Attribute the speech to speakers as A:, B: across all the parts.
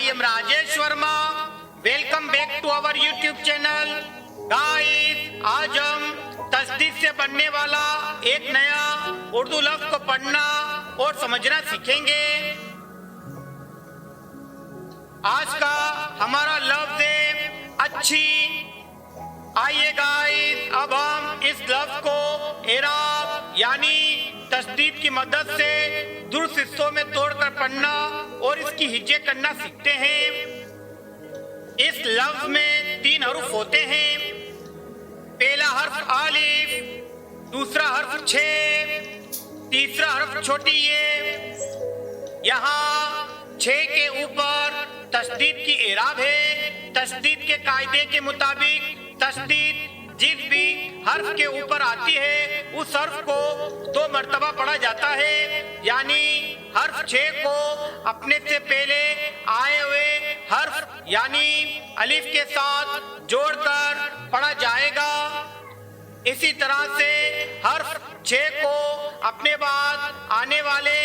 A: I am Rajesh Verma. Welcome back to our YouTube channel. Guys, आज हम तस्दीद से बनने वाला एक नया उर्दू लफ्ज को पढ़ना और समझना सीखेंगे। आज का हमारा लफ्ज है अच्छी। आइए गाइस, अब हम इस लफ्ज को एराब यानी तस्दीद की मदद से दुरुस्त हिस्सों में तोड़कर पढ़ना और इसकी हिज्जे करना सीखते हैं। इस लफ्ज में 3 हर्फ होते हैं। पहला हर्फ आलिफ, दूसरा हर्फ छे, तीसरा हर्फ छोटी ये। यहाँ छे के ऊपर तस्दीद की एराब है। तस्दीद के कायदे के मुताबिक तस्दीद जिस भी हर्फ के ऊपर आती है उस हर्फ को 2 मर्तबा पढ़ा जाता है, यानी हर्फ छे को अपने से पहले आए हुए हर्फ यानी अलिफ के साथ जोड़कर पढ़ा जाएगा। इसी तरह से हर्फ छे को अपने बाद आने वाले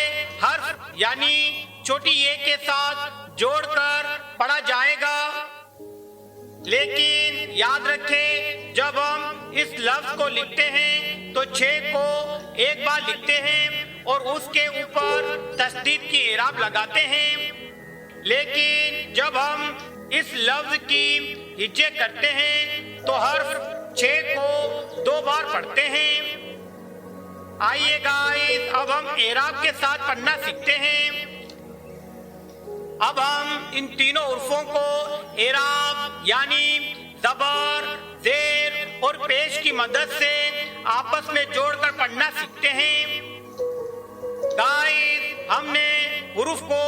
A: हर्फ यानी छोटी ए के साथ जोड़कर पढ़ा जाएगा। लेकिन याद रखें, जब हम इस लफ्ज को लिखते हैं तो छे को एक बार लिखते हैं और उसके ऊपर तस्दीद की एराब लगाते हैं। लेकिन जब हम इस लफ्ज की हिज्जे करते हैं तो हर्फ छे को 2 बार पढ़ते हैं। आइए गाइस, अब हम एराब के साथ पढ़ना सीखते हैं। अब हम इन तीनों उर्फों को एराब यानी ज़बर, ज़ेर और पेश की मदद से आपस में जोड़कर पढ़ना सीखते हैं। गाइस, हमने हुरूफ को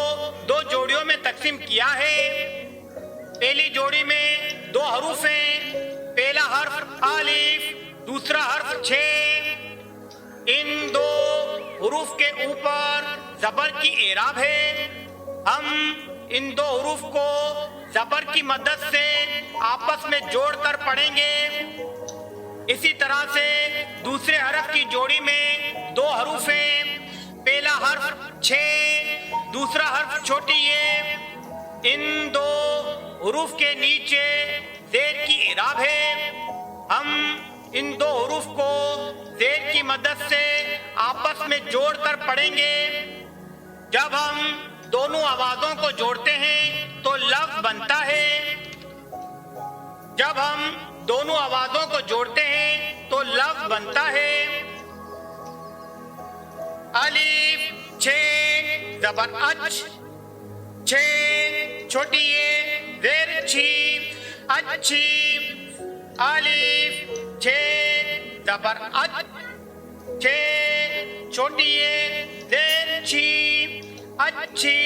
A: 2 जोड़ियों में तकसीम किया है। पहली जोड़ी में 2 हरूफ हैं। पहला हर्फ आलिफ, दूसरा हर्फ छे। इन 2 हुरूफ के ऊपर ज़बर की एराब है। हम इन 2 हुरूफ को ज़बर की मदद से आपस में जोड़कर पढ़ेंगे। इसी तरह से दूसरे हर्फ की जोड़ी में 2 हरूफ हैं। पहला हर्फ छे, दूसरा हर्फ छोटी ये। इन 2 हुरूफ के नीचे ज़ेर की एराब है। हम इन 2 हुरूफ को ज़ेर की मदद से आपस में जोड़कर पढ़ेंगे। जब हम दोनों आवाजों को जोड़ते हैं तो लफ्ज बनता है। जब हम दोनों आवाजों को जोड़ते हैं तो लफ्ज बनता है। अलिफ छे ज़बर अच, छे छोटी ये ज़ेर छी, अच्छी। अलिफ छे ज़बर अच, छे छोटी ये ज़ेर छी, अच्छी।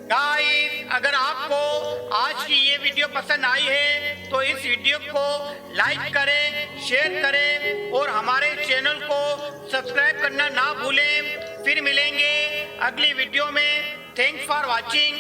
A: गाइस, अगर आपको आज की ये वीडियो पसंद आई है तो इस वीडियो को लाइक करें, शेयर करें और हमारे चैनल को सब्सक्राइब करना ना भूलें। फिर मिलेंगे अगली वीडियो में। Thanks for watching.